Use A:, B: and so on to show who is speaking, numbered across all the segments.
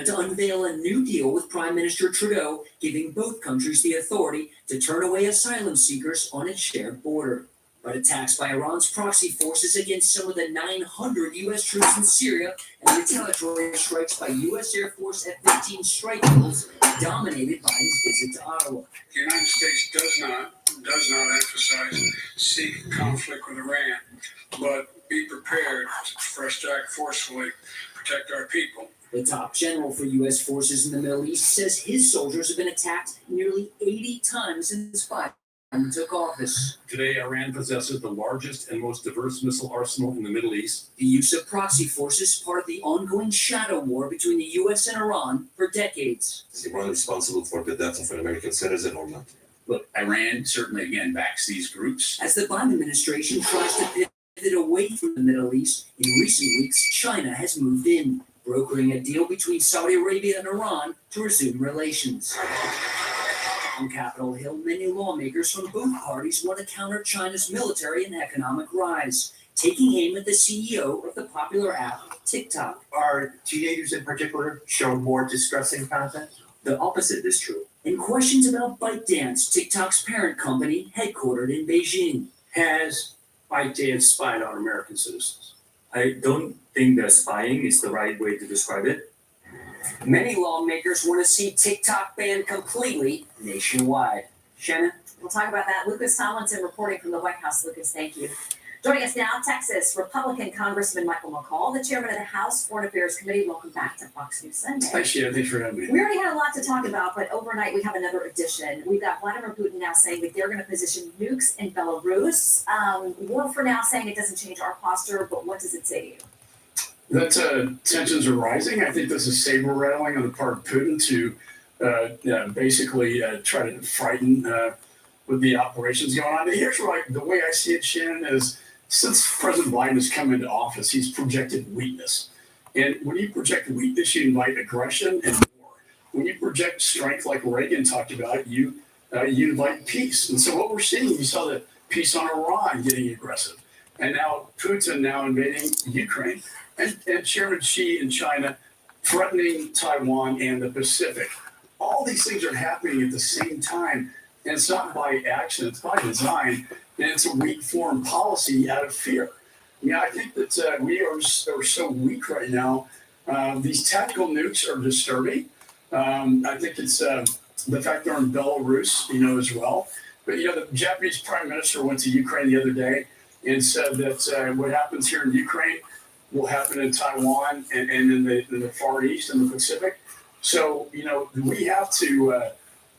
A: to unveil a new deal with Prime Minister Trudeau, giving both countries the authority to turn away asylum seekers on its shared border. But attacks by Iran's proxy forces against some of the 900 U.S. troops in Syria and retaliatory strikes by U.S. Air Force F-15 strike missiles dominated Biden's visit to Ottawa.
B: The United States does not emphasize seek conflict with Iran, but be prepared for us to act forcefully, protect our people.
A: The top general for U.S. forces in the Middle East says his soldiers have been attacked nearly 80 times since Biden took office.
C: Today, Iran possesses the largest and most diverse missile arsenal in the Middle East.
A: The use of proxy forces is part of the ongoing shadow war between the U.S. and Iran for decades.
D: Is Iran responsible for the death of an American citizen or not?
E: Look, Iran certainly, again, backs these groups.
A: As the Biden administration tries to pivot away from the Middle East, in recent weeks, China has moved in, brokering a deal between Saudi Arabia and Iran to resume relations. On Capitol Hill, many lawmakers from both parties want to counter China's military and economic rise, taking aim at the CEO of the popular app TikTok.
F: Are teenagers in particular shown more distressing content?
A: The opposite is true. And questions about ByteDance, TikTok's parent company, headquartered in Beijing.
G: Has ByteDance spied on American citizens? I don't think that spying is the right way to describe it.
A: Many lawmakers want to see TikTok banned completely nationwide. Shannon?
H: We'll talk about that. Lucas Tomlinson reporting from the White House. Lucas, thank you. Joining us now, Texas Republican Congressman Michael McCall, the chairman of the House Foreign Affairs Committee. Welcome back to Fox News Sunday.
G: Hi, Shannon. Thanks for having me.
H: We already had a lot to talk about, but overnight we have another edition. We've got Vladimir Putin now saying that they're going to position nukes in Belarus. We're for now saying it doesn't change our posture, but what does it say to you?
I: That tensions are rising. I think this is saber rattling on the part of Putin to basically try to frighten with the operations going on. Here's the way I see it, Shannon, is since President Biden has come into office, he's projected weakness. And when you project weakness, you invite aggression and war. When you project strength, like Reagan talked about, you invite peace. And so what we're seeing, you saw the peace on Iran getting aggressive. And now Putin now invading Ukraine. And Chairman Xi in China threatening Taiwan and the Pacific. All these things are happening at the same time. And it's not by action, it's by design. And it's a weak foreign policy out of fear. I think that we are so weak right now. These tactical nukes are disturbing. I think it's the fact they're in Belarus, as well. But, the Japanese prime minister went to Ukraine the other day and said that what happens here in Ukraine will happen in Taiwan and in the Far East and the Pacific. So, we have to,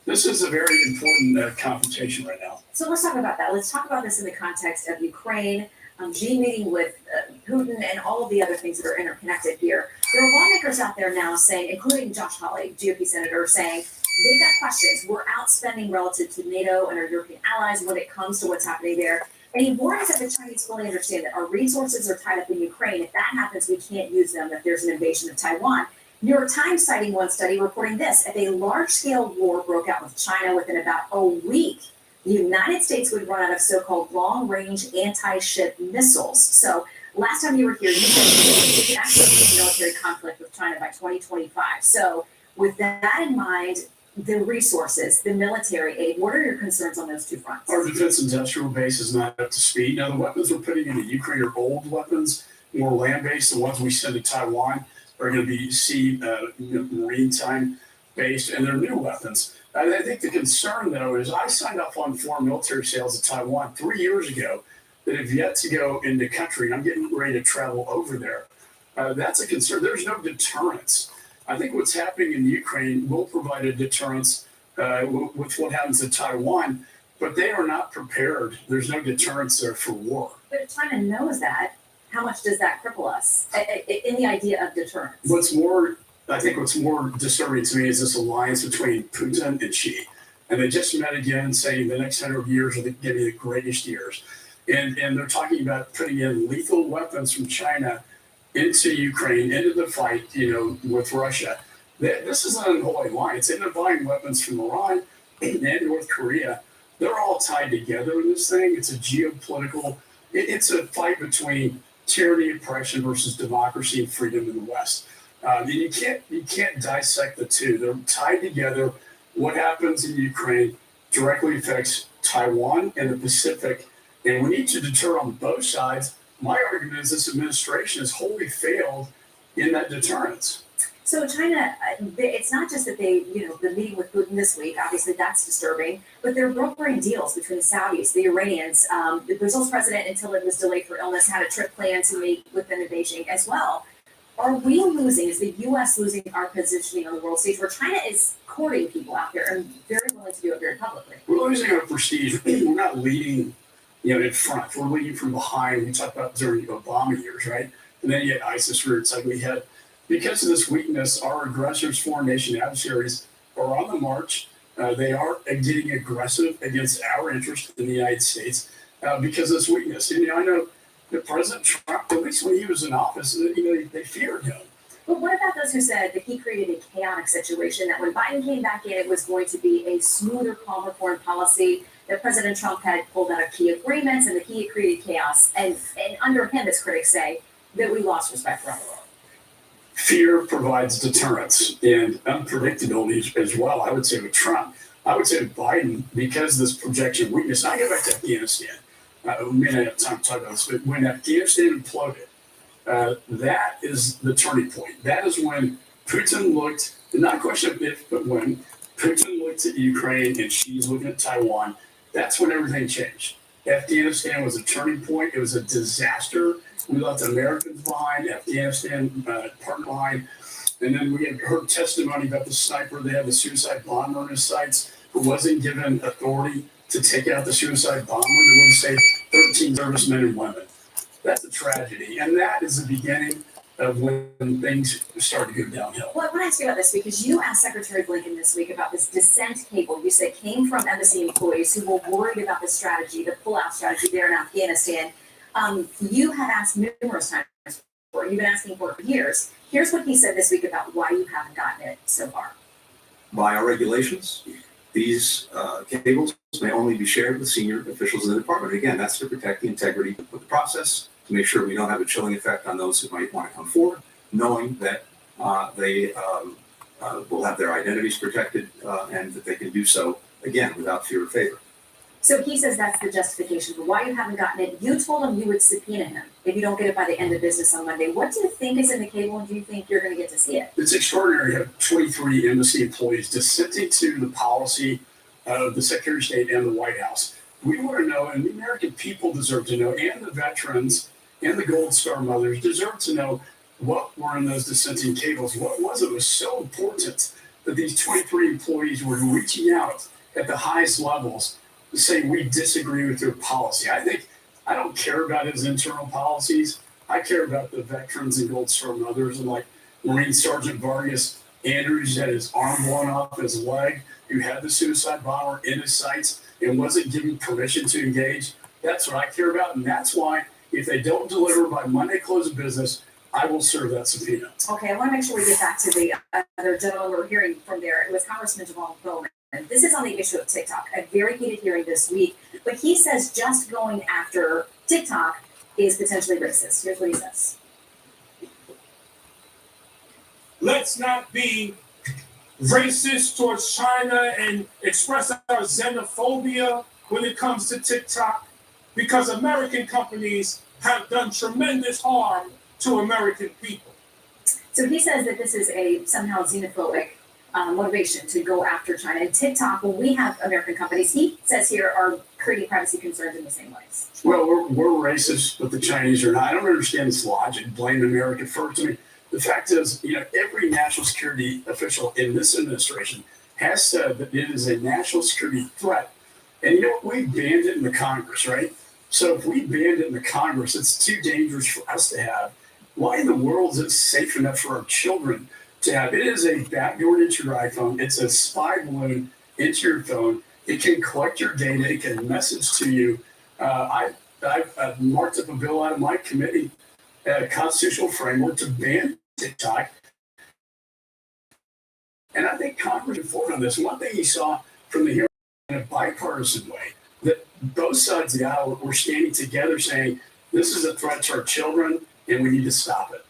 I: this is a very important confrontation right now.
H: So let's talk about that. Let's talk about this in the context of Ukraine, Xi meeting with Putin and all of the other things that are interconnected here. There are lawmakers out there now saying, including Josh Hawley, GOP senator, saying they've got questions. We're outspending relative to NATO and our European allies when it comes to what's happening there. And he warns that the Chinese fully understand that our resources are tied up in Ukraine. If that happens, we can't use them if there's an invasion of Taiwan. New York Times citing one study reporting this: if a large-scale war broke out with China within about a week, the United States would run out of so-called long-range anti-ship missiles. So last time you were here, you said we could actually see military conflict with China by 2025. So with that in mind, the resources, the military aid, what are your concerns on those two fronts?
I: Our defense industrial base is not up to speed. Now, the weapons we're putting into Ukraine are old weapons, more land-based. The ones we send to Taiwan are going to be sea, maritime based, and they're new weapons. I think the concern, though, is I signed up on foreign military sales to Taiwan 3 years ago that have yet to go into country, and I'm getting ready to travel over there. That's a concern. There's no deterrence. I think what's happening in Ukraine will provide a deterrence with what happens in Taiwan, but they are not prepared. There's no deterrence there for war.
H: But if China knows that, how much does that cripple us in the idea of deterrence?
I: I think what's more disturbing to me is this alliance between Putin and Xi. And they just met again saying the next 100 years are going to be the greatest years. And they're talking about putting in lethal weapons from China into Ukraine, into the fight, with Russia. This is an unholy alliance. They've been buying weapons from Iran and North Korea. They're all tied together in this thing. It's a geopolitical, it's a fight between tyranny, oppression versus democracy and freedom in the West. You can't dissect the two. They're tied together. What happens in Ukraine directly affects Taiwan and the Pacific, and we need to deter on both sides. My argument is this administration has wholly failed in that deterrence.
H: So China, it's not just that they, the meeting with Putin this week, obviously that's disturbing, but they're brokering deals between the Saudis, the Iranians. The Brazil's president, until it was delayed for illness, had a trip planned to meet with them in Beijing as well. Are we losing, is the U.S. losing our positioning on the world stage where China is courting people out there and very willing to do it very publicly?
I: We're losing our prestige. We're not leading, in front. We're leading from behind. We talked about during the Obama years, right? And then you had ISIS roots like we had. Because of this weakness, our aggressors, foreign nation adversaries, are on the march. They are getting aggressive against our interest in the United States because of this weakness. And I know that President Trump, at least when he was in office, they feared him.
H: But what about those who said that he created a chaotic situation, that when Biden came back in, it was going to be a smoother, calmer foreign policy, that President Trump had pulled out of key agreements and that he had created chaos. And under him, as critics say, that we lost respect for the world.
I: Fear provides deterrence and unpredictability as well. I would say with Trump, I would say with Biden, because of this projection weakness. I go back to Afghanistan. We may not have time to talk about this, but when Afghanistan imploded, that is the turning point. That is when Putin looked, not a question of if, but when Putin looked at Ukraine and Xi's looking at Taiwan, that's when everything changed. Afghanistan was a turning point. It was a disaster. We left Americans behind, Afghanistan partner behind. And then we had heard testimony about the sniper. They had the suicide bomber in his sights who wasn't given authority to take out the suicide bomber that would have saved 13 servicemen and women. That's a tragedy. And that is the beginning of when things start to go downhill.
H: Well, I want to ask you about this because you asked Secretary Blinken this week about this dissent cable you said came from embassy employees who were worried about the strategy, the pullout strategy there in Afghanistan. You had asked numerous times before, you've been asking for years. Here's what he said this week about why you haven't gotten it so far.
J: By our regulations, these cables may only be shared with senior officials in the department. Again, that's to protect the integrity of the process, to make sure we don't have a chilling effect on those who might want to come forward, knowing that they will have their identities protected and that they can do so, again, without fear or favor.
H: So he says that's the justification for why you haven't gotten it. You told him you would subpoena him if you don't get it by the end of business on Monday. What do you think is in the cable, and do you think you're going to get to see it?
I: It's extraordinary to have 23 embassy employees dissenting to the policy of the Secretary of State and the White House. We want to know, and the American people deserve to know, and the veterans and the Gold Star mothers deserve to know what were in those dissenting cables. What was it was so important that these 23 employees were reaching out at the highest levels to say we disagree with your policy. I don't care about his internal policies. I care about the veterans and Gold Star mothers, and like Marine Sergeant Vargas Andrews had his arm blown off his leg, who had the suicide bomber in his sights and wasn't given permission to engage. That's what I care about, and that's why if they don't deliver by Monday close of business, I will serve that subpoena.
H: Okay, I want to make sure we get back to the other gentleman we're hearing from there. It was Congressman Jamal Bowman. And this is on the issue of TikTok, a very heated hearing this week. But he says just going after TikTok is potentially racist. Here's what he says.
K: Let's not be racist towards China and express our xenophobia when it comes to TikTok, because American companies have done tremendous harm to American people.
H: So he says that this is a somehow xenophobic motivation to go after China. And TikTok, when we have American companies, he says here, are creating privacy concerns in the same ways.
I: Well, we're racist, but the Chinese are not. I don't understand this logic. Blame America first. I mean, the fact is, every national security official in this administration has said that it is a national security threat. And we banned it in the Congress, right? So if we banned it in the Congress, it's too dangerous for us to have. Why in the world is it safe enough for our children to have? It is a backdoor into your iPhone. It's a spy balloon into your phone. It can collect your data. It can message to you. I've marked up a bill out of my committee, a constitutional framework to ban TikTok. And I think Congress informed on this. One thing you saw from the hearing in a bipartisan way, that both sides of the aisle were standing together saying, this is a threat to our children and we need to stop it.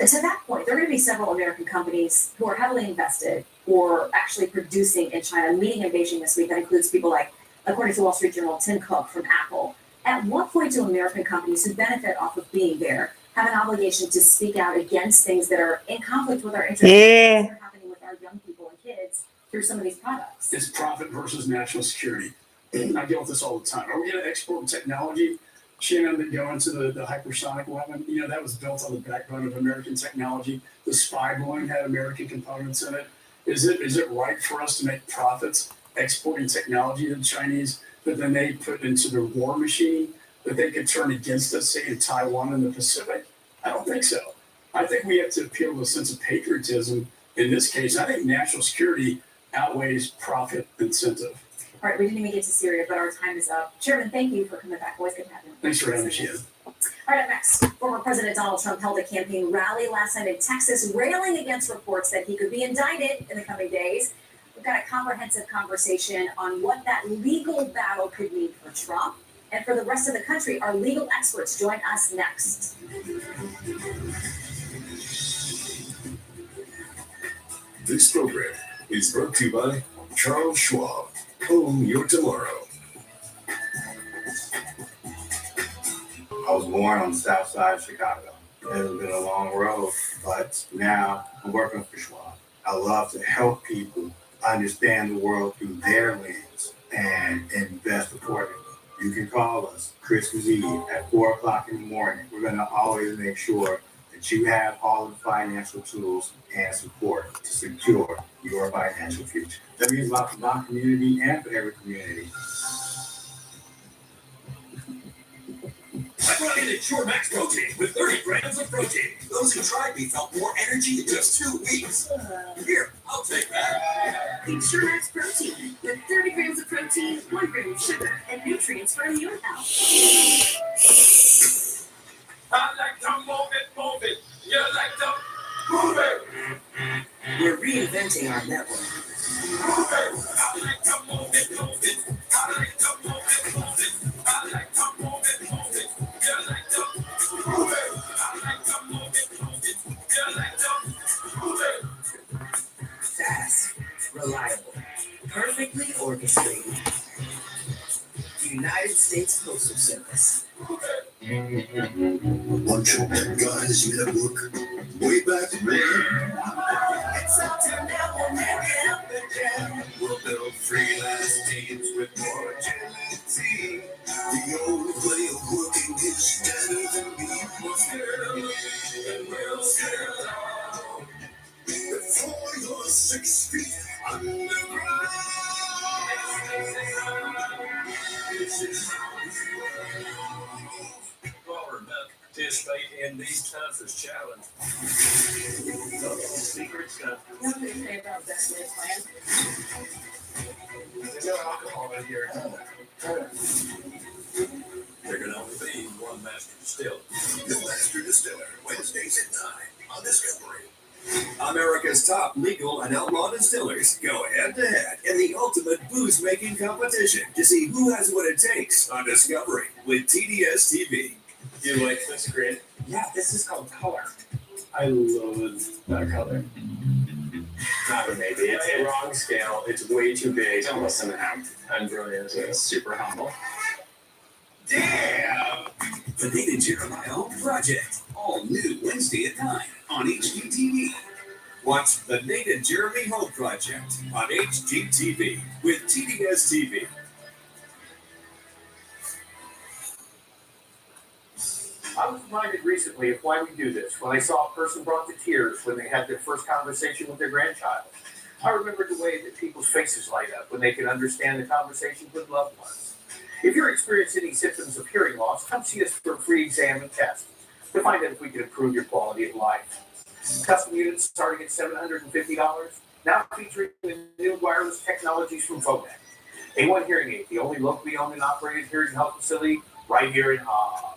H: To that point, there are going to be several American companies who are heavily invested or actually producing in China, meeting in Beijing this week. That includes people like, according to Wall Street Journal, Tim Cook from Apple. At what point do American companies who benefit off of being there have an obligation to speak out against things that are in conflict with our interests that are happening with our young people and kids through some of these products?
I: It's profit versus national security. I deal with this all the time. Are we going to export technology, Shannon, that go into the hypersonic weapon? You know, that was built on the backbone of American technology. The spy balloon had American components in it. Is it right for us to make profits exporting technology to the Chinese that then they put into their war machine that they could turn against us, say in Taiwan and the Pacific? I don't think so. I think we have to appeal to a sense of patriotism in this case. I think national security outweighs profit incentive.
H: All right, we didn't even get to Syria, but our time is up. Chairman, thank you for coming back. Always good to have you.
I: Thanks for having me, Shannon.
H: All right, up next, former President Donald Trump held a campaign rally last night in Texas, railing against reports that he could be indicted in the coming days. We've got a comprehensive conversation on what that legal battle could mean for Trump and for the rest of the country. Our legal experts join us next.
L: This program is brought to you by Charles Schwab. Own your tomorrow.
M: I was born on the south side of Chicago. It has been a long road, but now I'm working for Schwab. I love to help people understand the world through their lens and invest accordingly. You can call us Christmas Eve at 4 o'clock in the morning. We're going to always make sure that you have all the financial tools and support to secure your financial future. That means a lot for my community and for every community.
L: I brought in a Sure Max protein with 30 grams of protein. Those who tried me felt more energy in just 2 weeks. Here, I'll take that.
N: Eat Sure Max protein with 30 grams of protein, 1 gram of sugar, and nutrients for immune health.
L: I like to move it. You like to move it.
A: We're reinventing our network.
L: Move it. I like to move it. I like to move it. I like to move it. You like to move it. I like to move it. You like to move it.
A: Fast, reliable, perfectly orchestrated. United States Postal Service.
L: Bunch of guys in a book way back when.
N: It's all turned out, we'll make it up again.
L: We'll build freelance teams with more agility. The old way of working is better than we will still, and we'll still before you're 6 feet underground. This is how we roll. Participate in the toughest challenge. Secret stuff.
N: What do you say about that new plan?
L: There's no alcohol in here. There can only be one master distiller. The Master Distiller, Wednesdays at 9 on Discovery. America's top legal and outlaw distillers go head-to-head in the ultimate booze-making competition to see who has what it takes on Discovery with TDS TV.
F: You like this grid?
K: Yeah, this is called color.
F: I love that color. Not maybe. It's a wrong scale. It's way too big. It's almost an amp. I'm brilliant. It's super humble.
L: Damn! The Nate and Jeremiah Home Project. All new Wednesday at 9 on HGTV. Watch the Nate and Jeremy Home Project on HGTV with TDS TV.
F: I was reminded recently of why we do this when I saw a person brought to tears when they had their first conversation with their grandchild. I remembered the way that people's faces light up when they can understand the conversations with loved ones. If you're experiencing any symptoms of hearing loss, come see us for a free exam and test to find out if we can improve your quality of life. Custom units starting at $750, now featuring the new wireless technologies from Vonet. A1 Hearing Aid, the only locally owned and operated hearing health facility right here in Hobbs.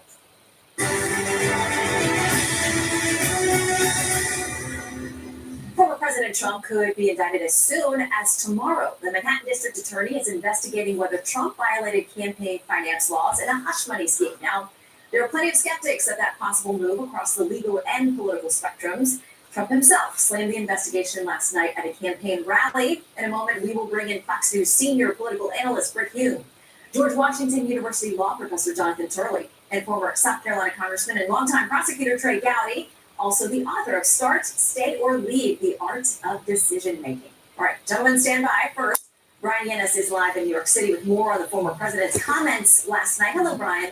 H: Former President Trump could be indicted as soon as tomorrow. The Manhattan District Attorney is investigating whether Trump violated campaign finance laws in a hush money scheme. Now, There are plenty of skeptics of that possible move across the legal and political spectrums. Trump himself slammed the investigation last night at a campaign rally. In a moment, we will bring in Fox News senior political analyst Britt Hume, George Washington University law professor Jonathan Turley, and former South Carolina Congressman and longtime prosecutor Trey Gowdy, also the author of Start, Stay, or Leave, The Art of Decision Making. All right, gentlemen, stand by. First, Brian Yanis is live in New York City with more on the former president's comments last night. Hello, Brian.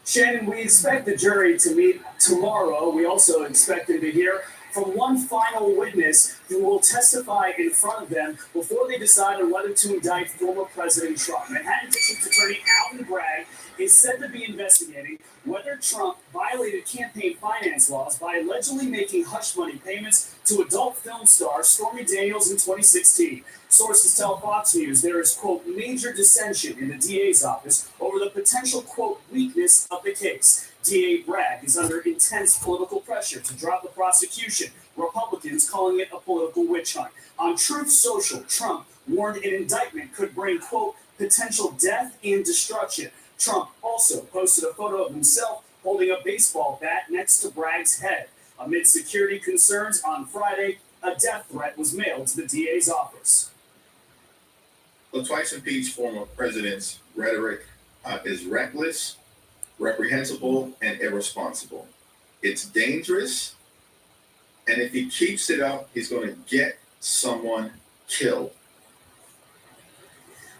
O: Shannon, we expect the jury to meet tomorrow. We also expect them to hear from one final witness who will testify in front of them before they decide on whether to indict former President Trump. Manhattan District Attorney Alvin Bragg is said to be investigating whether Trump violated campaign finance laws by allegedly making hush money payments to adult film star Stormy Daniels in 2016. Sources tell Fox News there is, quote, major dissension in the DA's office over the potential, quote, weakness of the case. DA Bragg is under intense political pressure to drop the prosecution, Republicans calling it a political witch hunt. On Truth Social, Trump warned an indictment could bring, quote, potential death and destruction. Trump also posted a photo of himself holding a baseball bat next to Bragg's head. Amid security concerns on Friday, a death threat was mailed to the DA's office.
P: The twice impeached former president's rhetoric is reckless, reprehensible, and irresponsible. It's dangerous, and if he keeps it up, he's going to get someone killed.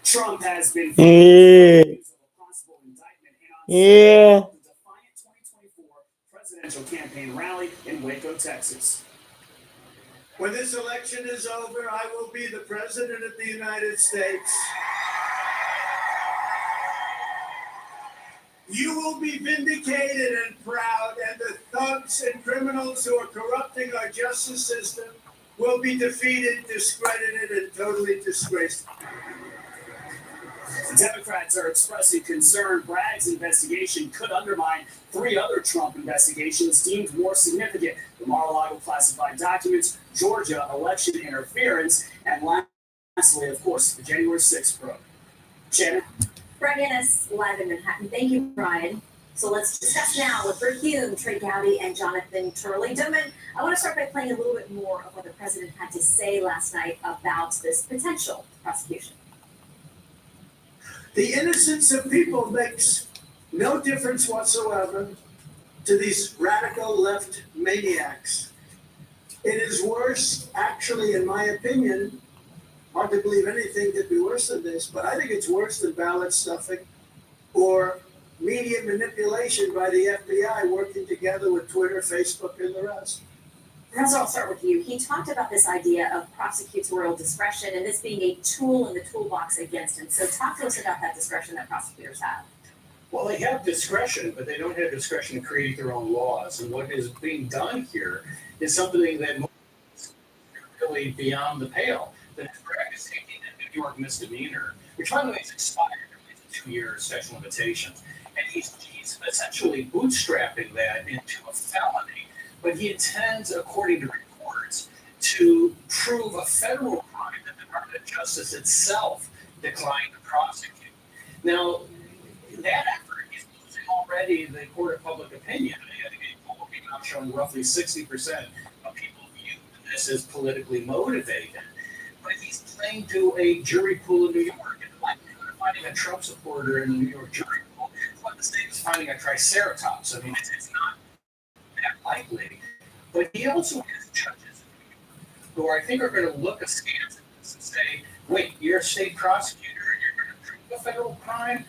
O: Trump has been possible indictment
Q: Yeah.
O: the defiant 2024 presidential campaign rally in Waco, Texas.
R: When this election is over, I will be the President of the United States. You will be vindicated and proud, and the thugs and criminals who are corrupting our justice system will be defeated, discredited, and totally disgraced.
O: Democrats are expressing concern Bragg's investigation could undermine three other Trump investigations deemed more significant: the Mar-a-Lago classified documents, Georgia election interference, and lastly, of course, the January 6th probe. Shannon?
H: Brian Yanis, live in Manhattan. Thank you, Brian. So let's discuss now with Britt Hume, Trey Gowdy, and Jonathan Turley. Gentlemen, I want to start by playing a little bit more of what the president had to say last night about this potential prosecution.
R: The innocence of people makes no difference whatsoever to these radical left maniacs. It is worse, actually, in my opinion. Hard to believe anything could be worse than this, but I think it's worse than ballot stuffing or media manipulation by the FBI working together with Twitter, Facebook, and the rest.
H: Professor, I'll start with you. He talked about this idea of prosecutorial discretion and this being a tool in the toolbox against him. So talk to us about that discretion that prosecutors have.
F: Well, they have discretion, but they don't have discretion to create their own laws. And what is being done here is something that is really beyond the pale. That Bragg is taking a New York misdemeanor, which, by the way, is expired. It's a 2-year statute of limitations. And he's essentially bootstrapping that into a felony. But he intends, according to reports, to prove a federal crime that the Department of Justice itself declined to prosecute. Now, that effort is losing already the court of public opinion. I think a poll came out showing roughly 60% of people view this as politically motivated. But he's playing to a jury pool in New York. And the likelihood of finding a Trump supporter in the New York jury pool is what the same as finding a triceratops. I mean, it's not that likely. But he also has judges who I think are going to look askance at this and say, wait, you're a state prosecutor and you're going to prove a federal crime?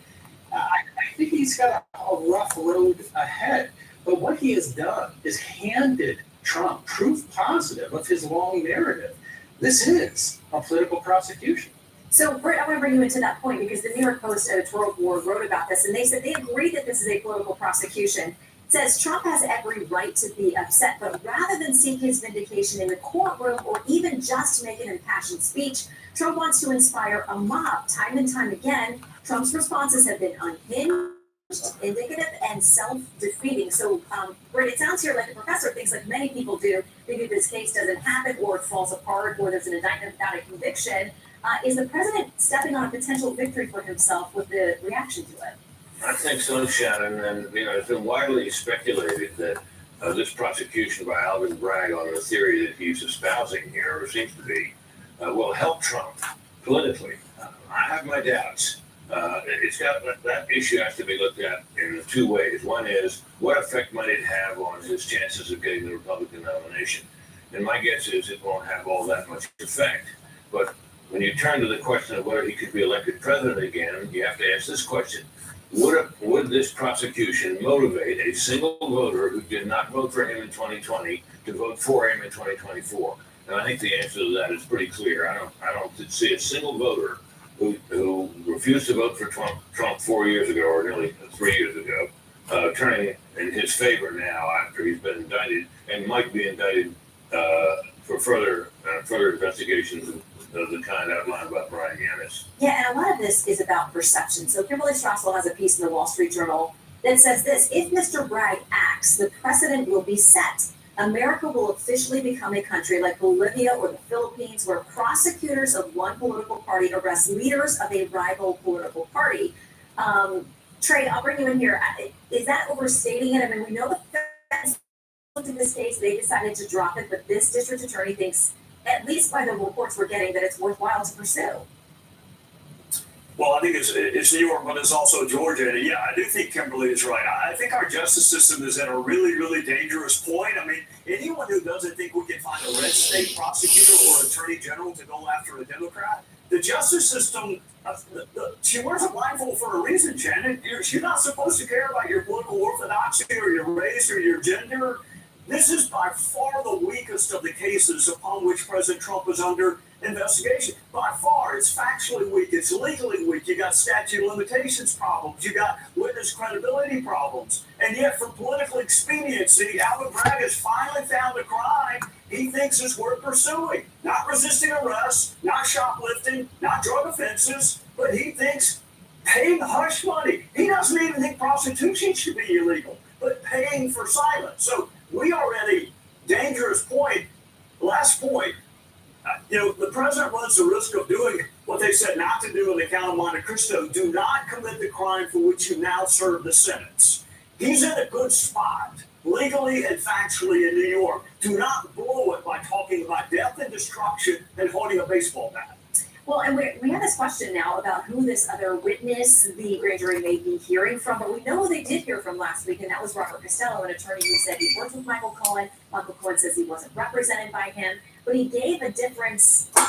F: I think he's got a rough road ahead. But what he has done is handed Trump proof positive of his long narrative. This is a political prosecution.
H: So, Britt, I want to bring you into that point because the New York Post editorial board wrote about this, and they said they agree that this is a political prosecution. It says Trump has every right to be upset, but rather than seek his vindication in the courtroom or even just make an impassioned speech, Trump wants to inspire a mob. Time and time again, Trump's responses have been unhinged, indicative, and self-defeating. So, Britt, it sounds here like the professor thinks, like many people do, maybe this case doesn't happen or it falls apart or there's an indictment without a conviction. Is the president stepping on a potential victory for himself with the reaction to it?
Q: I think so, Shannon, and it's been widely speculated that this prosecution by Alvin Bragg on the theory that he's espousing here, or seems to be, will help Trump politically. I have my doubts. That issue has to be looked at in two ways. One is, what effect might it have on his chances of getting the Republican nomination? And my guess is it won't have all that much effect. But when you turn to the question of whether he could be elected president again, you have to ask this question. Would this prosecution motivate a single voter who did not vote for him in 2020 to vote for him in 2024? And I think the answer to that is pretty clear. I don't see a single voter who refused to vote for Trump 4 years ago, or nearly 3 years ago, turning in his favor now after he's been indicted and might be indicted for further investigations of the kind outlined by Brian Yanis.
H: Yeah, and a lot of this is about perception. So Kimberly Strassel has a piece in the Wall Street Journal that says this: if Mr. Bragg acts, the precedent will be set. America will officially become a country like Bolivia or the Philippines, where prosecutors of one political party arrest leaders of a rival political party. Trey, I'll bring you in here. Is that overstating it? I mean, we know the feds looked at this case, they decided to drop it, but this district attorney thinks, at least by the reports we're getting, that it's worthwhile to pursue.
O: Well, I think it's New York, but it's also Georgia. And yeah, I do think Kimberly is right. I think our justice system is at a really, really dangerous point. I mean, anyone who doesn't think we can find a red state prosecutor or attorney general to go after a Democrat, the justice system, she wears a blindfold for a reason, Shannon. You're not supposed to care about your political orthodoxy or your race or your gender. This is by far the weakest of the cases upon which President Trump is under investigation. By far, it's factually weak, it's legally weak. You got statute of limitations problems, you got witness credibility problems. And yet, for political expediency, Alvin Bragg has finally found a crime he thinks is worth pursuing. Not resisting arrest, not shoplifting, not drug offenses, but he thinks paying hush money. He doesn't even think prostitution should be illegal, but paying for silence. So we are at a dangerous point. Last point, the president runs the risk of doing what they said not to do in the Count of Monte Cristo. Do not commit the crime for which you now serve the sentence. He's in a good spot, legally and factually, in New York. Do not blow it by talking about death and destruction and holding a baseball bat.
H: Well, and we have this question now about who this other witness the grand jury may be hearing from, but we know who they did hear from last week, and that was Robert Costello, an attorney who said he worked with Michael Cohen. Michael Cohen says he wasn't represented by him, but he gave a different, set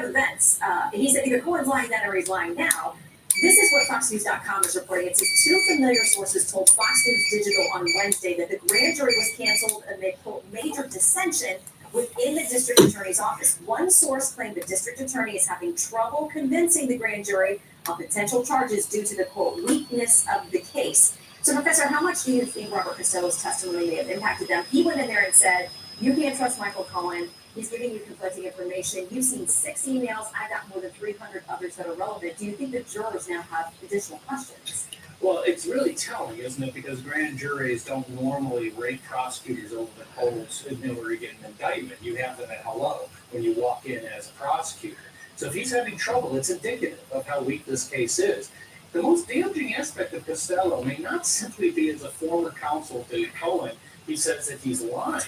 H: of events. He said either Cohen's lying then or he's lying now. This is what FoxNews.com is reporting. It says 2 familiar sources told Fox News Digital on Wednesday that the grand jury was canceled amid, quote, major dissension within the district attorney's office. One source claimed the district attorney is having trouble convincing the grand jury on potential charges due to the, quote, weakness of the case. So, Professor, how much do you think Robert Costello's testimony may have impacted them? He went in there and said, you can't trust Michael Cohen. He's giving you conflicting information. You've seen 6 emails. I got more than 300 others that are relevant. Do you think the jurors now have additional questions?
F: Well, it's really telling, isn't it? Because grand juries don't normally rate prosecutors over the coals in order to get an indictment. You have them at hello when you walk in as a prosecutor. So if he's having trouble, it's indicative of how weak this case is. The most damaging aspect of Costello may not simply be as a former counsel to Cohen. He says that he's lying.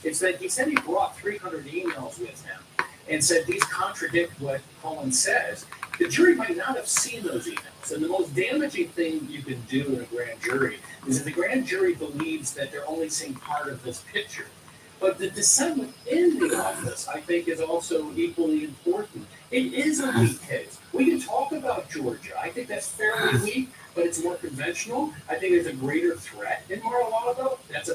F: It's that he said he brought 300 emails with him and said these contradict what Cohen says. The jury might not have seen those emails. And the most damaging thing you can do in a grand jury is if the grand jury believes that they're only seeing part of this picture. But the dissent within the office, I think, is also equally important. It is a weak case. We can talk about Georgia. I think that's fairly weak, but it's more conventional. I think there's a greater threat in Mar-a-Lago. That's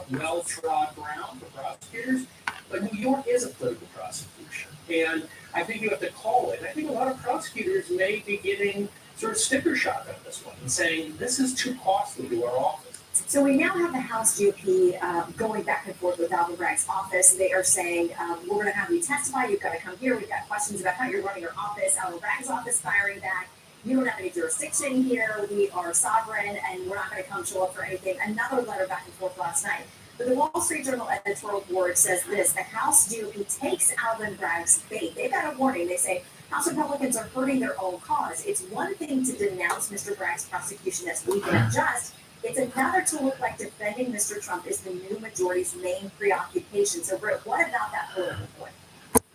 F: well-trod ground for prosecutors. But New York is a political prosecution. And I think you have to call it. I think a lot of prosecutors may be getting sort of sticker shock on this one and saying, this is too costly to our office.
H: So we now have the House GOP going back and forth with Alvin Bragg's office. They are saying, we're going to have you testify. You've got to come here. We've got questions about how you're running your office. Alvin Bragg's office firing back. You don't have any jurisdiction here. We are sovereign, and we're not going to come show up for anything. Another letter back and forth last night. But the Wall Street Journal editorial board says this: the House GOP takes Alvin Bragg's bait. They've got a warning. They say, House Republicans are hurting their own cause. It's one thing to denounce Mr. Bragg's prosecution as weak and unjust. It's another to look like defending Mr. Trump is the new majority's main preoccupation. So, Britt, what about that political point?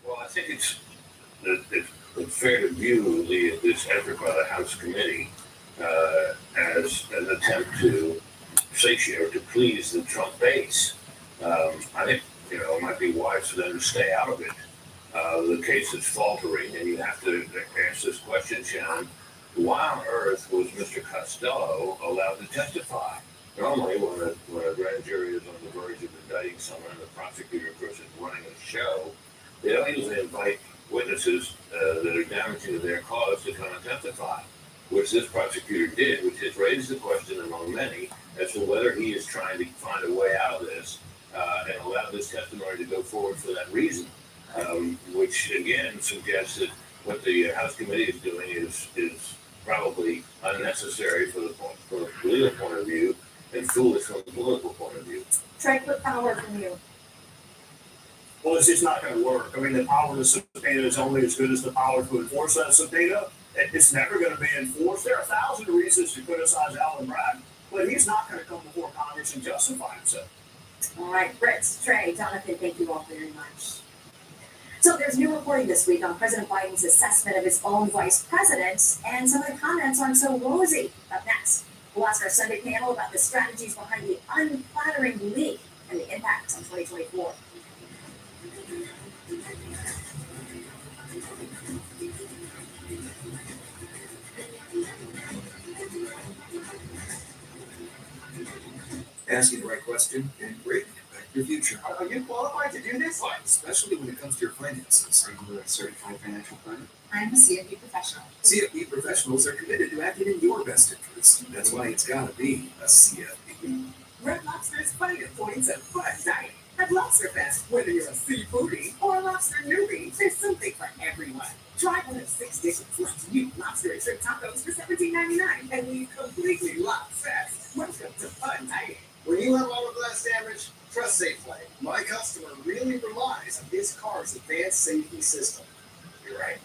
Q: Well, I think it's fair to view this effort by the House committee as an attempt to satiate or to please the Trump base. I think it might be wise for them to stay out of it. The case is faltering, and you have to ask this question, Shannon. Why on earth was Mr. Costello allowed to testify? Normally, when a grand jury is on the verge of indicting someone and the prosecutor, of course, is running a show, they don't usually invite witnesses that are damaging to their cause to come and testify, which this prosecutor did, which has raised the question among many as to whether he is trying to find a way out of this and allow this testimony to go forward for that reason, which again suggests that what the House committee is doing is probably unnecessary from the legal point of view and foolish from the political point of view.
H: Trey, quick power from you.
O: Well, it's just not going to work. I mean, the power of the subpoena is only as good as the power to enforce that subpoena. It's never going to be enforced. There are 1,000 reasons to criticize Alvin Bragg, but he's not going to come before Congress and justify himself.
H: All right, Britt, Trey, Jonathan, thank you all very much. So there's new reporting this week on President Biden's assessment of his own vice president, and some of the comments aren't so rosy. Up next, we'll ask our Sunday panel about the strategies behind the unflattering leak and the impact on 2024.
S: Asking the right question and great impact your future.
F: Are you qualified to do this?
S: Especially when it comes to your finances. Are you a certified financial planner?
N: I'm a CFP professional.
S: CFP professionals are committed to acting in your best interest. That's why it's gotta be a CFP.
N: Red Lobster's finer points of fun dining. At Lobster Fest, whether you're a seafoodie or a lobster newbie, there's something for everyone. Try one of 6 dishes like new lobster and shrimp tacos for $17.99 and leave completely obsessed. Welcome to fun dining.
L: When you have auto glass damage, trust Safeway. My customer really relies on his car's advanced safety system. You're right.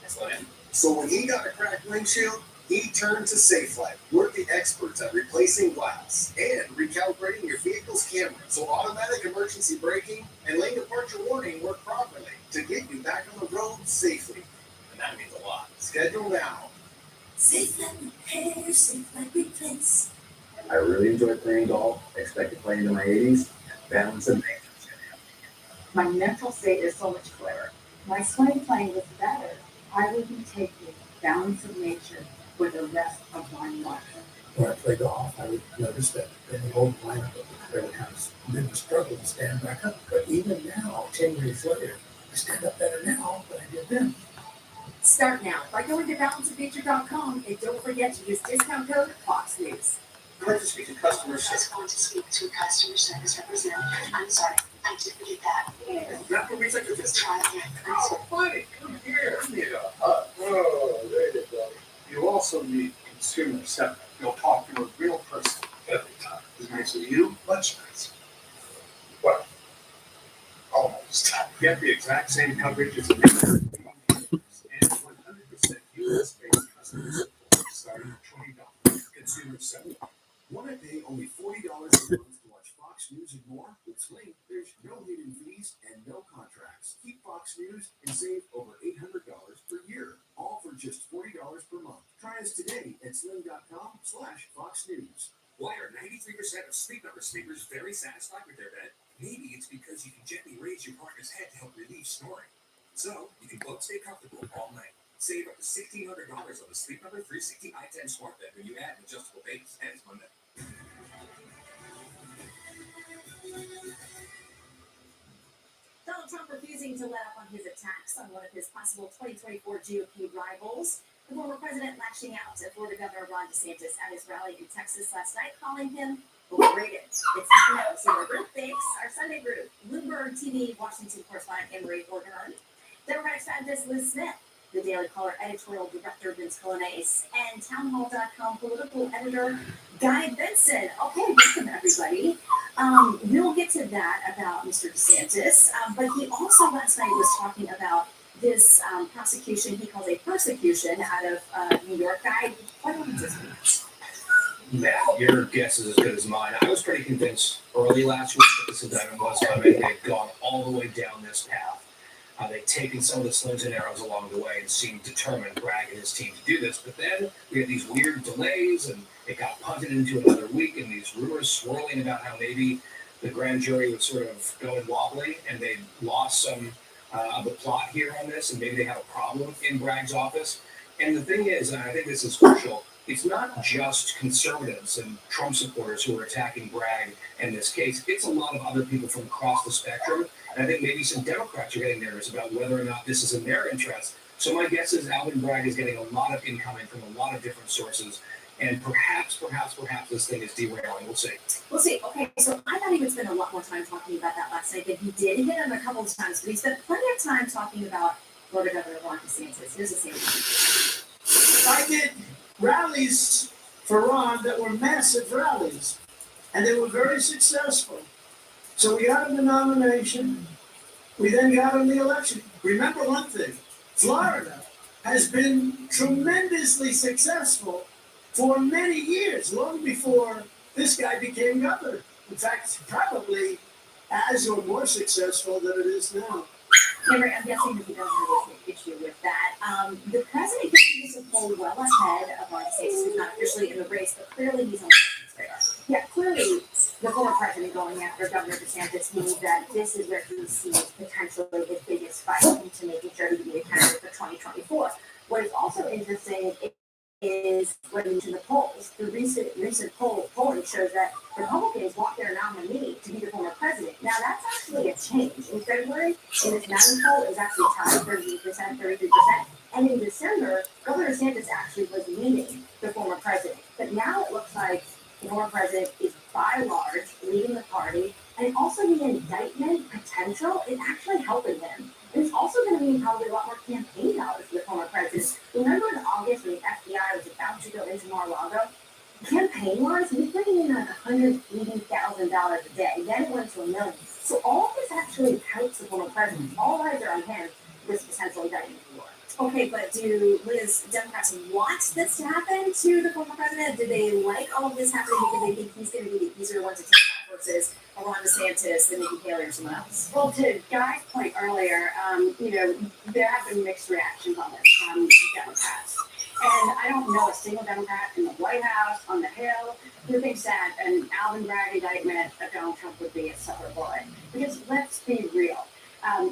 L: Excellent. So when he got a cracked windshield, he turned to Safeway. We're the experts at replacing glass and recalibrating your vehicle's camera so automatic emergency braking and lane departure warning work properly to get you back on the road safely. And that means a lot. Schedule now.
N: Safeway repair, Safeway replace.
T: I really enjoy playing golf. I expect to play into my 80s. Balance and maintenance.
U: My mental state is so much clearer. My swing playing was better. I will be taking balance of nature for the rest of my life.
V: When I play golf, I would notice that in the old lineup, there would have been a struggle to stand back up. But even now, 10 years later, I stand up better now than I did then.
H: Start now by going to balanceofnature.com and don't forget to use discount code Fox News.
L: I'd like to speak to customers.
N: Just going to speak to a customer service representative. I'm sorry, I didn't get that.
L: Not for me, second.
N: Let's try again.
L: Oh, buddy, come here. Give me a hug. Oh, there you go.
I: You also need consumer acceptance. You'll talk to a real person every time. It makes you much nicer. Well, almost. Get the exact same coverage as a and 100% US-based customer support starting at $20. Consumer acceptance.
S: Want to pay only $40 a month to watch Fox News and more? With Sling, there's no hidden fees and no contracts. Keep Fox News and save over $800 per year, all for just $40 per month. Try us today at sling.com/Fox News.
W: Why are 93% of Sleep Number sleepers very satisfied with their bed? Maybe it's because you can gently raise your partner's head to help relieve snoring. So you can both stay comfortable all night. Save up to $1,600 on the Sleep Number 360 i10 smart bed when you add an adjustable base, and it's Monday.
H: Donald Trump refusing to let up on his attacks on one of his possible 2024 GOP rivals. The former president lashing out at Florida Governor Ron DeSantis at his rally in Texas last night, calling him overrated. It's time now to see our group. Thanks. Our Sunday group. Bloomberg TV Washington correspondent Emery Organ, Democratic strategist Liz Smith, the Daily Caller editorial director Vince Colonese, and townhall.com political editor Guy Benson. Okay, welcome everybody. We'll get to that about Mr. DeSantis, but he also last night was talking about this prosecution he calls a persecution out of New York guy. What do you think?
B: Matt, your guess is as good as mine. I was pretty convinced early last week that this indictment was coming. They'd gone all the way down this path. They'd taken some of the slings and arrows along the way and seemed determined, Bragg and his team, to do this. But then we had these weird delays, and it got punted into another week, and these rumors swirling about how maybe the grand jury was sort of going wobbly, and they lost some of the plot here on this, and maybe they have a problem in Bragg's office. And the thing is, and I think this is crucial, it's not just conservatives and Trump supporters who are attacking Bragg in this case. It's a lot of other people from across the spectrum. And I think maybe some Democrats are getting nervous about whether or not this is in their interest. So my guess is Alvin Bragg is getting a lot of incoming from a lot of different sources. And perhaps this thing is derailing. We'll see.
H: We'll see. Okay, so I thought he would spend a lot more time talking about that last night than he did. He hit him a couple of times, but he spent plenty of time talking about Florida Governor Ron DeSantis. Here's the same.
R: I did rallies for Ron that were massive rallies, and they were very successful. So we got him the nomination. We then got him the election. Remember one thing, Florida has been tremendously successful for many years, long before this guy became governor. In fact, probably as or more successful than it is now.
H: Henry, I'm guessing that he doesn't have an issue with that. The president continues to poll well ahead of Ron DeSantis, who's not officially in the race, but clearly he's on the radar. Yeah, clearly the former president going after Governor DeSantis means that this is where he sees potentially his biggest fight into making sure he can be a candidate for 2024. What is also interesting is when you mention the polls. The recent polling shows that Republicans want their nominee to be the former president. Now that's actually a change. In February, in this Mountain poll, it was actually tied 38%, 33%. And in December, Governor DeSantis actually was leading the former president. But now it looks like the former president is by and large leading the party, and also the indictment potential is actually helping him. And it's also going to mean probably a lot more campaign dollars for the former president. Remember in August when the FBI was about to go into Mar-a-Lago? Campaign-wise, he was bringing in like $180,000 a day. Then it went to $1 million. So all of this actually helps the former president. All eyes are on him for this potential indictment war. Okay, but do Liz, Democrats want this to happen to the former president? Do they like all of this happening because they think he's going to be the easier one to take out versus Ron DeSantis and Nikki Haley or someone else?
U: Well, to Guy's point earlier, there have been mixed reactions on this from Democrats. And I don't know a single Democrat in the White House, on the Hill, who thinks that an Alvin Bragg indictment of Donald Trump would be a silver bullet. Because let's be real,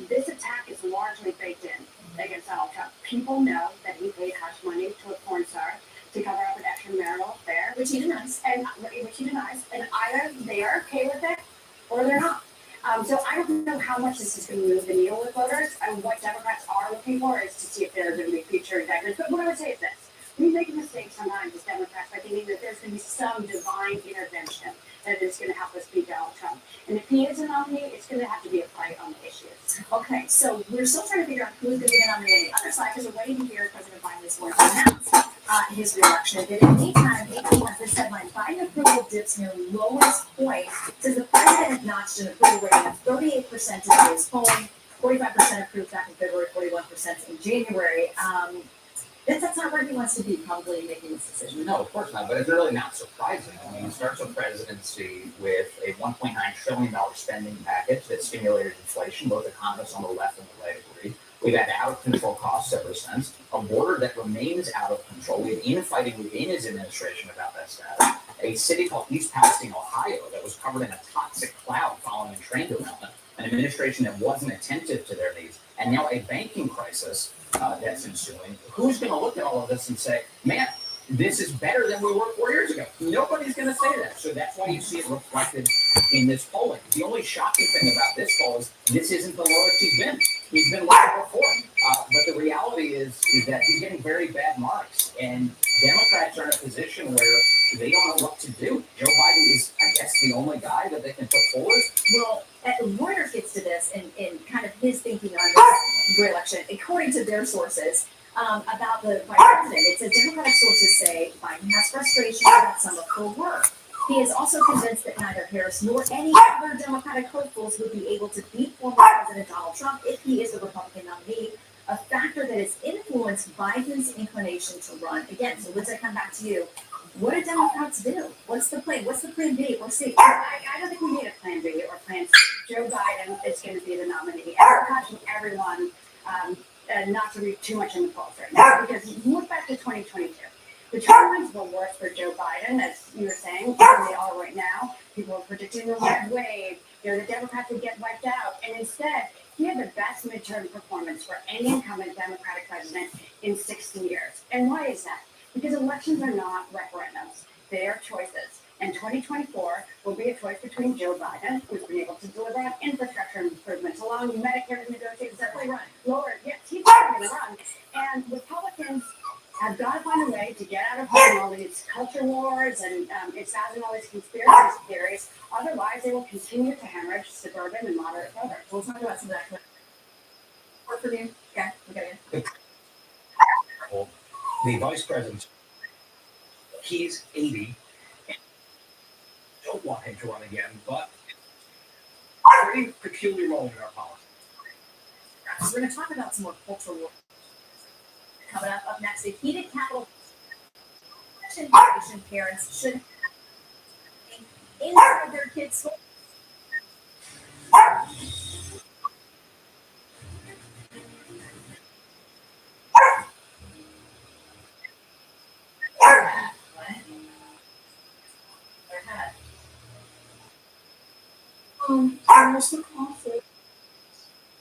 U: this attack is largely baked in against Donald Trump. People know that he paid hush money to a porn star to cover up an extramarital affair, which he denies, and either they are okay with it or they're not. So I don't know how much this is going to move the needle with voters. What Democrats are looking for is to see if there are going to be future indictments. But what I would say is this: we make a mistake sometimes as Democrats by thinking that there's going to be some divine intervention that is going to help us beat Donald Trump. And if he is a nominee, it's going to have to be a fight on the issues.
H: Okay, so we're still trying to figure out who's going to be the nominee on the other side because we're waiting to hear President Biden is going to announce his reelection. But in the meantime, AP has this headline: Biden approval dips near lowest point since the president notched an approval rating of 38% in today's polling, 45% approved back in February, 41% in January. That's not where he wants to be, probably making this decision.
C: No, of course not, but it's really not surprising. I mean, he starts a presidency with a $1.9 trillion spending package that stimulated inflation. Both economists on the left and the right agree. We've had out-of-control costs ever since, a border that remains out of control. We have infighting within his administration about that status. A city called East Palestine, Ohio, that was covered in a toxic cloud following a train derailment, an administration that wasn't attentive to their needs, and now a banking crisis that's ensuing. Who's going to look at all of this and say, man, this is better than we were 4 years ago? Nobody's going to say that. So that's why you see it reflected in this polling. The only shocking thing about this poll is this isn't the lowest he's been. He's been lower before. But the reality is that he's getting very bad marks. And Democrats are in a position where they don't know what to do. Joe Biden is, I guess, the only guy that they can put forward.
H: Well, Reuters gets to this in kind of his thinking on this re-election, according to their sources, about the vice president. It says Democratic sources say Biden has frustration about some of her work. He is also convinced that neither Harris nor any other Democratic hopefuls would be able to beat former President Donald Trump if he is the Republican nominee a factor that has influenced Biden's inclination to run again. So Liz, I come back to you. What do Democrats do? What's the plan? What's the plan B or C?
U: I don't think we need a plan B or plan C. Joe Biden is going to be the nominee. And I'm cautioning everyone not to read too much in the polls right now, because look back to 2022. The timelines were worse for Joe Biden, as you were saying, than they are right now. People were predicting a red wave. The Democrats would get wiped out. And instead, he had the best midterm performance for any incumbent Democratic president in 60 years. And why is that? Because elections are not referendums. They are choices. And 2024 will be a choice between Joe Biden, who's been able to deliver on infrastructure improvements, allowing Medicare negotiations that will run lower. Yes, he's going to run. And Republicans have got to find a way to get out of all these culture wars and espousing all these conspiracy theories. Otherwise, they will continue to hemorrhage suburban and moderate voters.
H: We'll talk about some of that. Work for you? Yeah, we got you.
B: The vice president, he's 80. Don't want him to run again, but pretty peculiar role in our politics.
H: We're going to talk about some more cultural war. Coming up next, a heated Capitol generation parents should inside their kids' school.
D: Almost look awful.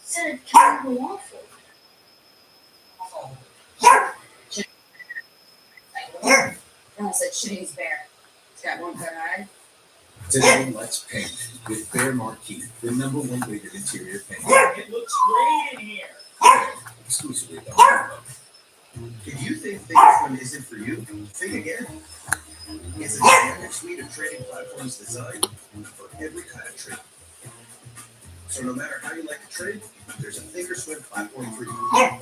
D: Said, can you awful?
H: I said Shitty's bear. It's got one good eye.
E: Today, let's paint with Bear Marquee, the #1 rated interior paint.
O: It looks great in here.
E: Exclusively though. If you think this one isn't for you, think again. It's a dynamic suite of trading platforms designed for every kind of trade. So no matter how you like to trade, there's a thinkorswim platform for you.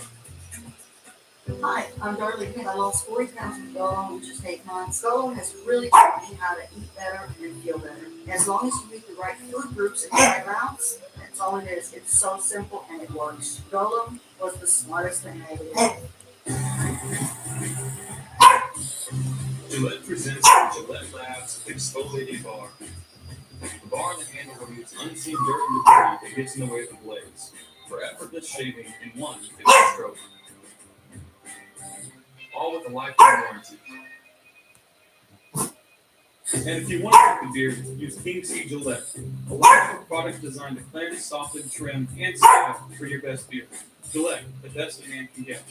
G: Hi, I'm Darlene and I lost 40 pounds with Golem, which is 8 months. Golem has really taught me how to eat better and feel better. As long as you eat the right food groups and the right amounts, that's all it is. It's so simple and it works. Golem was the smartest thing I ever did.
X: Gillette presents the Gillette Labs Exfoliating Bar. The bar in the handle removes unseen dirt and debris that gets in the way of the blades. For effortless shaving in one efficient stroke. All with a lifetime warranty. And if you want to keep the beard, use King C Gillette, a wonderful product designed to cleanse, soften, trim, and style for your best beard. Gillette, the best a man can get.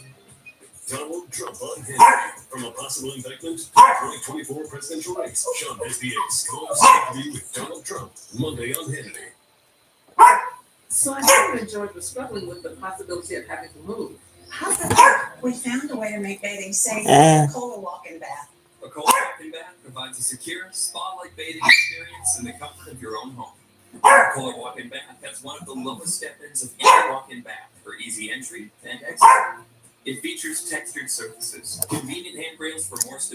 L: Donald Trump unhinged from a possible indictment to the 2024 presidential race. Sean SBA's co-host interview with Donald Trump Monday on Hannity.
N: So I sort of enjoyed the struggling with the possibility of having to move. How's that?
Y: We found a way to make bathing safe with a Cola walk-in bath.
Z: A Cola walk-in bath provides a secure, spa-like bathing experience in the comfort of your own home. A Cola walk-in bath has one of the lowest step-ins of any walk-in bath for easy entry and exit. It features textured surfaces, convenient handrails for more stability.